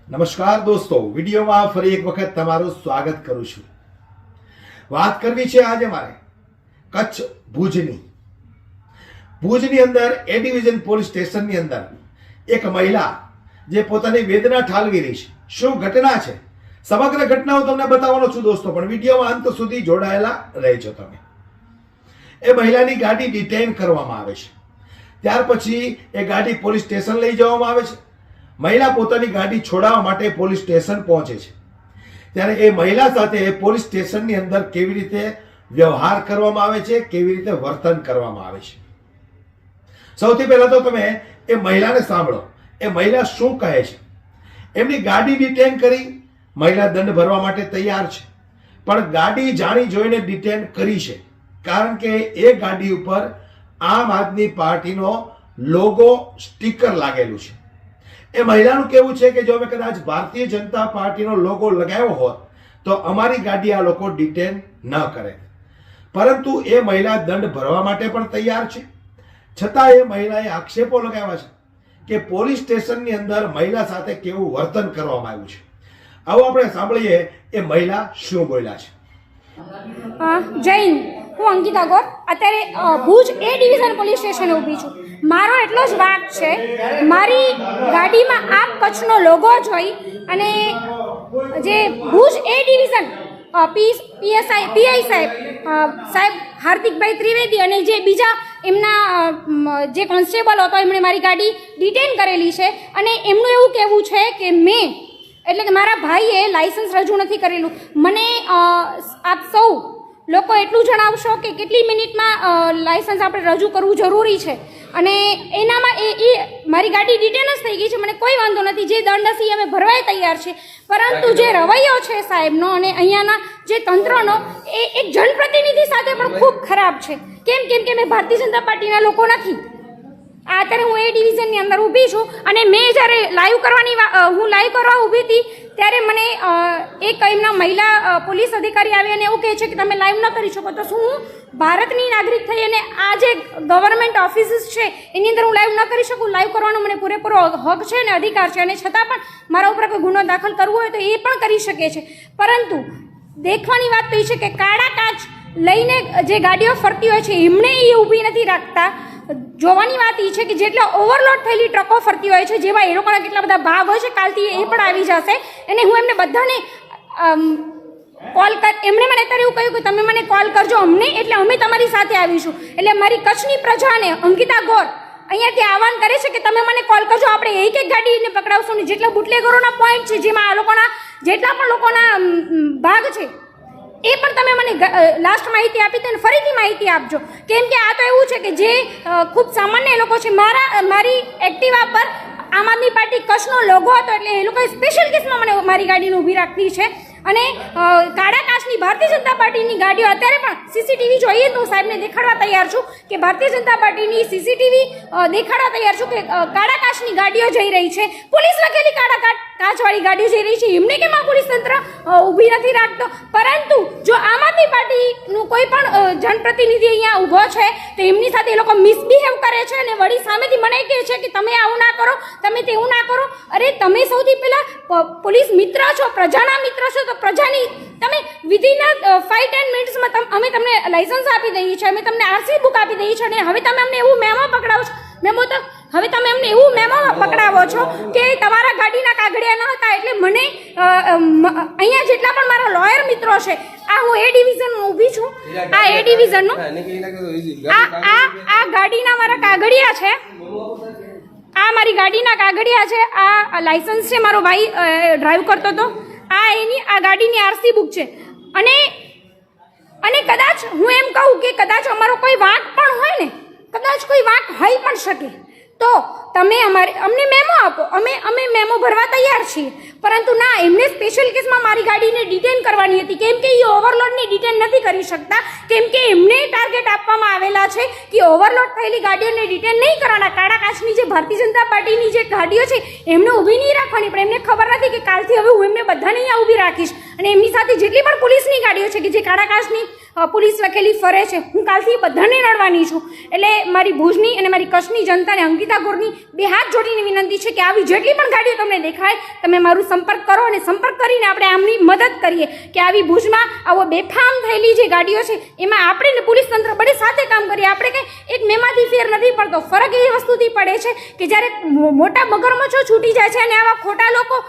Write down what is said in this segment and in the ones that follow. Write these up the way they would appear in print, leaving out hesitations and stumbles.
નમસ્કાર દોસ્તો, વિડીયોમાં ફરી એક વખત તમારું સ્વાગત કરું છું। વાત કરવી છે આજે મારે કચ્છ ભુજની અંદર એ ડિવિઝન પોલીસ સ્ટેશનની અંદર એક મહિલા જે પોતાની વેદના ઠાલવી રહી છે। શું ઘટના છે સમગ્ર ઘટના હું તમને બતાવવાનો છું દોસ્તો, પણ વિડીયોમાં અંત સુધી જોડાયેલા રહેજો તમે। એ મહિલાની ગાડી ડિટેન કરવામાં આવે છે, ત્યાર પછી એ ગાડી પોલીસ સ્ટેશન લઈ જવામાં આવે છે। મહિલા પોતાની ગાડી છોડાવવા માટે પોલીસ સ્ટેશન પહોંચે છે, ત્યારે એ મહિલા સાથે પોલીસ સ્ટેશનની અંદર કેવી રીતે વ્યવહાર કરવામાં આવે છે, કેવી રીતે વર્તન કરવામાં આવે છે। સૌથી પહેલા તો તમે એ મહિલાને સાંભળો, એ મહિલા શું કહે છે। એમની ગાડી ડિટેન કરી મહિલા દંડ ભરવા માટે તૈયાર છે, પણ ગાડી જાણી જોઈને ડિટેન કરી છે, કારણ કે એ ગાડી ઉપર આમ આદમી પાર્ટીનો લોગો સ્ટીકર લાગેલું છે। એ મહિલાનું કહેવું છે કે જો અમે કદાચ ભારતીય જનતા પાર્ટીનો લોગો લગાવ્યો હોત તો અમારી ગાડી આ લોકો ડિટેન ન કરે, પરંતુ એ મહિલા દંડ ભરવા માટે પણ તૈયાર છે। છતાં એ મહિલાએ આક્ષેપો લગાવ્યા છે કે પોલીસ સ્ટેશનની અંદર મહિલા સાથે કેવું વર્તન કરવામાં આવ્યું છે। આવો આપણે સાંભળીએ એ મહિલા શું બોલ્યા છે। જૈન, હું અંકિતા ગોર અત્યારે ભુજ એ ડિવિઝન પોલીસ સ્ટેશને ઊભી છું। મારો એટલો જ વાંક છે, મારી ગાડીમાં આ કચ્છનો લોગો જોઈ અને જે ભુજ એ ડિવિઝન પીઆઈ સાહેબ હાર્દિકભાઈ ત્રિવેદી અને જે બીજા એમના જે કોન્સ્ટેબલ હતો એમણે મારી ગાડી ડિટેન કરેલી છે, અને એમનું એવું કહેવું છે કે મેં એટલે કે મારા ભાઈએ લાયસન્સ રજૂ નથી કરેલું। મને આપ સૌ લોકો એટલું જણાવશો કે કેટલી મિનિટમાં લાયસન્સ આપણે રજૂ કરવું જરૂરી છે, અને એનામાં એ મારી ગાડી ડિટેન જ થઈ ગઈ છે, મને કોઈ વાંધો નથી, જે દંડ હશે અમે ભરવાય તૈયાર છે, પરંતુ જે રવૈયો છે સાહેબનો અને અહીંયાના જે તંત્રનો એ એક જનપ્રતિનિધિ સાથે પણ ખૂબ ખરાબ છે। કેમ કે અમે ભારતીય જનતા પાર્ટીના લોકો નથી। અત્યારે હું એ ડિવિઝનની અંદર ઊભી છું, અને મેં જ્યારે હું લાઈવ કરવા ઊભી હતી ત્યારે મને એક એમના મહિલા પોલીસ અધિકારી આવી અને એવું કહે છે કે તમે લાઈવ ન કરી શકો। તો શું હું ભારતની નાગરિક થઈ અને આ જે ગવર્મેન્ટ ઓફિસીસ છે એની અંદર હું લાઈવ ન કરી શકું? લાઈવ કરવાનો મને પૂરેપૂરો હક છે અને અધિકાર છે, અને છતાં પણ મારા ઉપર કોઈ ગુનો દાખલ કરવો હોય તો એ પણ કરી શકે છે। પરંતુ દેખવાની વાત તો એ છે કે કાળા કાચ લઈને જે ગાડીઓ ફરતી હોય છે એમણે એ ઊભી નથી રાખતા। જોવાની વાત એ છે કે જેટલા ઓવરલોડ થયેલી ટ્રકો ફરતી હોય છે, જેવા એ લોકોના કેટલા બધા ભાગ હોય છે, કાલથી એ પણ આવી જશે, અને હું એમને બધાને એમણે મને અત્યારે એવું કહ્યું કે તમે મને કોલ કરજો અમને, એટલે અમે તમારી સાથે આવીશું। એટલે મારી કચ્છની પ્રજાને અંકિતા ગોર અહીંયાથી આહવાન કરે છે કે તમે મને કોલ કરજો, આપણે એક ગાડીને પકડાવશું, ને જેટલા બુટલેગરોના પોઈન્ટ છે જેમાં આ લોકોના જેટલા પણ લોકોના ભાગ છે એ પણ તમે મને લાસ્ટ માહિતી આપી હતી અને ફરીથી માહિતી આપજો। કેમ કે આ તો એવું છે કે જે ખૂબ સામાન્ય લોકો છે, મારી એક્ટિવા પર આમ આદમી પાર્ટી કચ્છનો લોગો હતો, એટલે એ લોકોએ સ્પેશિયલ કેસમાં મને મારી ગાડીને ઊભી રાખવી છે, અને કાળા કાચની ભારતીય જનતા પાર્ટીની ગાડીઓ અત્યારે પણ સીસીટીવી જોઈએ તો હું સાહેબને દેખાડવા તૈયાર છું કે ભારતીય જનતા પાર્ટીની સીસીટીવી દેખાડવા તૈયાર છું કે કાળા કાચની ગાડીઓ જઈ રહી છે, પોલીસ લખેલી કાળા કાચવાળી ગાડીઓ જઈ રહી છે, એમને કેમ આ પોલીસ તંત્ર ઊભી નથી રાખતો? પરંતુ જો આમ આદમી પાર્ટીનું કોઈ પણ જનપ્રતિનિધિ અહીંયા ઊભો છે તો એમની સાથે એ લોકો મિસબિહેવ કરે છે, અને વળી સામેથી મને કહે છે કે તમે આવું ના કરો, તમે તેવું ના કરો। અરે તમે સૌથી પહેલાં પોલીસ મિત્ર છો, પ્રજાના મિત્ર છો, તો પ્રજાની તમે વિધિન 5-10 મિનિટ્સમાં અમે તમને લાયસન્સ આપી દઈએ છીએ, અમે તમને આરસી બુક આપી દઈએ છીએ, અને હવે તમે અમને એવું મેમો પકડાવો છો હવે તમે અમને એવું મેમો પકડાવો છો કે તમારા ગાડીના કાગળિયા ન હતા। એટલે મને અહીંયા જેટલા પણ મારા લોયર મિત્રો છે, આ હું એ ડિવિઝનમાં ઊભી છું, આ એ ડિવિઝનનું આ ગાડીના મારા કાગળિયા છે, આ મારી ગાડીના કાગળિયા છે, આ લાયસન્સ છે, મારો ભાઈ ડ્રાઈવ કરતો હતો, આ ગાડીની આરસી બુક છે, અને કદાચ હું એમ કહું કે કદાચ અમારો કોઈ વાંક પણ હોય ને, કદાચ કોઈ વાંક હોઈ પણ શકે, તો તમે અમને મેમો આપો, અમે મેમો ભરવા તૈયાર છીએ। પરંતુ ના, એમને સ્પેશિયલ કેસમાં મારી ગાડીને ડિટેન કરવાની હતી, કેમ કે એ ઓવરલોડની ડિટેન નથી કરી શકતા, કેમ કે એમને ટાર્ગેટ આપવામાં આવેલા છે કે ઓવરલોડ થયેલી ગાડીઓને ડિટેન નહીં કરવાના। કાળા કાચની જે ભારતીય જનતા પાર્ટીની જે ગાડીઓ છે એમને ઊભી નહીં રાખવાની, પણ એમને ખબર નથી કે કાલથી હવે હું એમને બધાને અહીંયા ઊભી રાખીશ, અને એમની સાથે જેટલી પણ પોલીસની ગાડીઓ છે કે જે કાળા કાચની પોલીસ લખેલી ફરે છે. હું કાલથી બધાને રડવાની છું. એટલે મારી ભુજની અને મારી કચ્છની જનતાને અંકિતા ગોરની બે હાથ જોડીને વિનંતી છે કે આવી જેટલી પણ ગાડીઓ તમને દેખાય તમે મારું સંપર્ક કરો અને સંપર્ક કરીને આપણે આમની મદદ કરીએ કે આવી ભુજમાં આવો બેફામ થયેલી જે ગાડીઓ છે એમાં આપણે ને પોલીસ તંત્ર બડે સાથે કામ કરીએ. આપણે કંઈ એક મેમાંથી ફેર નથી પડતો. ફરક એવી વસ્તુથી પડે છે કે જ્યારે મોટા મગરમચ્છો છૂટી જાય છે અને આવા ખોટા લોકો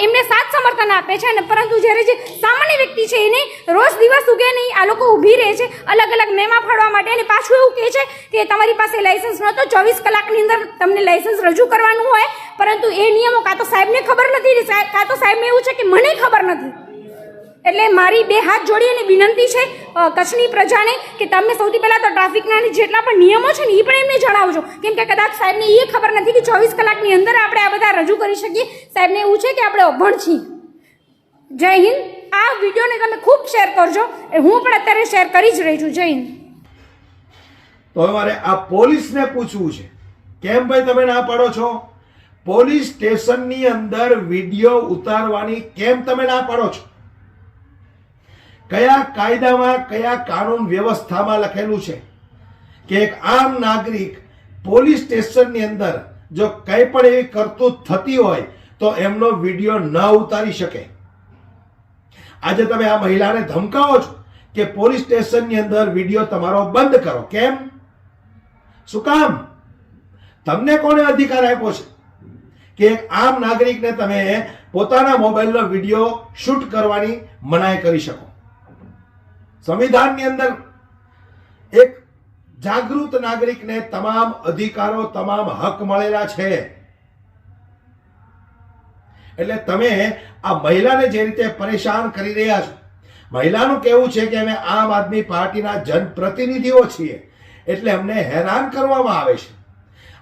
એમને સાથ સમર્થન આપે છે અને પરંતુ જ્યારે જે સામાન્ય વ્યક્તિ છે એને રોજ દિવસ ઉગે નહીં આ લોકો ઊભી રહે છે અલગ અલગ મેમા ફાડવા માટે અને પાછું એવું કહે છે કે તમારી પાસે લાયસન્સ નહોતો 24 કલાકની અંદર તમને લાયસન્સ રજૂ કરવાનું હોય પરંતુ એ નિયમો કાં તો સાહેબને ખબર નથી કાં તો સાહેબને એવું છે કે મને ખબર નથી. એટલે મારી બે હાથ જોડી અને વિનંતી છે કચ્છની પ્રજાને કે તમે સૌથી પહેલાં તો ટ્રાફિકના જેટલા પણ નિયમો છે ને એ પણ એમને જણાવજો કેમ કે કદાચ સાહેબને એ ખબર નથી કે 24 કલાકની અંદર આપણે આ બધા રજૂ કરી શકીએ. સાહેબને એવું છે કે આપણે અભણ છીએ. જય હિન્દ. આ વિડીયોને તમે ખૂબ શેર કરજો. હું પણ અત્યારે શેર કરી જ રહી છું. જય હિન્દ. તો હવે મારે આ પોલીસને પૂછવું છે કેમ ભાઈ તમે ના પાડો છો? પોલીસ સ્ટેશનની અંદર વિડીયો ઉતારવાની કેમ તમે ના પાડો છો? કયા કાયદામાં કયા કાનૂન વ્યવસ્થામાં લખેલું છે કે એક આમ નાગરિક પોલીસ સ્ટેશનની અંદર જો કંઈ પણ એવી કરતૂત થતી હોય તો એમનો વિડીયો ન ઉતારી શકે? આજે તમે આ મહિલાને ધમકાવો છો કે પોલીસ સ્ટેશનની અંદર વિડીયો તમારો બંધ કરો. કેમ? શું કામ? તમને કોણે અધિકાર આપ્યો છે કે એક આમ નાગરિકને તમે પોતાના મોબાઈલનો વિડીયો શૂટ કરવાની મનાઈ કરી શકો? સંવિધાનની અંદર એક જાગૃત નાગરિકને તમામ અધિકારો તમામ હક મળેલા છે. એટલે તમે આ મહિલાને જે રીતે પરેશાન કરી રહ્યા છો, મહિલાનું કહેવું છે કે અમે આમ આદમી પાર્ટીના જનપ્રતિનિધિઓ છીએ એટલે અમને હેરાન કરવામાં આવે છે.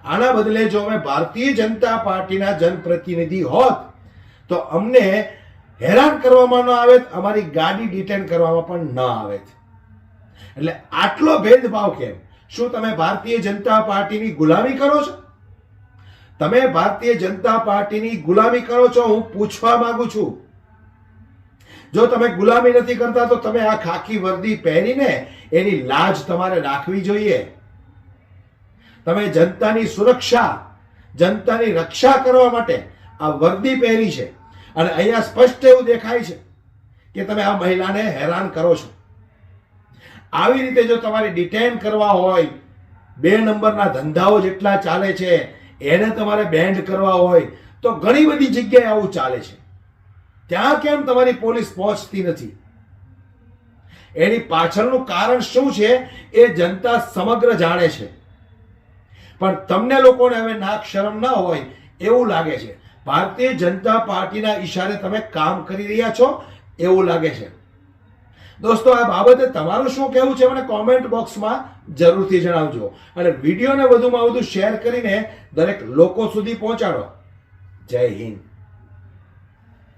આના બદલે જો અમે ભારતીય જનતા પાર્ટીના જનપ્રતિનિધિ હોત તો અમને હેરાન કરવામાં ન આવે, અમારી ગાડી ડિટેન કરવામાં પણ ન આવે. એટલે આટલો ભેદભાવ કેમ? શું તમે ભારતીય જનતા પાર્ટીની ગુલામી કરો છો? તમે ભારતીય જનતા પાર્ટીની ગુલામી કરો છો? હું પૂછવા માંગુ છું. જો તમે ગુલામી નથી કરતા તો તમે આ ખાકી વર્દી પહેરીને એની લાજ તમારે રાખવી જોઈએ. તમે જનતાની સુરક્ષા જનતાની રક્ષા કરવા માટે આ વર્દી પહેરી છે અને અહીંયા સ્પષ્ટ એવું દેખાય છે કે તમે આ મહિલાને હેરાન કરો છો. આવી રીતે જો તમારે ડિટેન કરવા હોય, 2 નંબરના ધંધાઓ જેટલા ચાલે છે એને તમારે બેન્ડ કરવા હોય તો ઘણી બધી જગ્યાએ આવું ચાલે છે. ત્યાં કેમ તમારી પોલીસ પહોંચતી નથી? એની પાછળનું કારણ શું છે એ જનતા સમગ્ર જાણે છે. પણ તમને લોકોને હવે નાક શરમ ના હોય એવું લાગે છે. ભારતીય જનતા પાર્ટીના ઈશારે તમે કામ કરી રહ્યા છો એવું લાગે છે. દોસ્તો, આ બાબતે તમારું શું કહેવું છે મને કોમેન્ટ બોક્સમાં જરૂરથી જણાવજો અને વિડીયોને વધુમાં વધુ શેર કરીને દરેક લોકો સુધી પહોંચાડો. જય હિન્દ.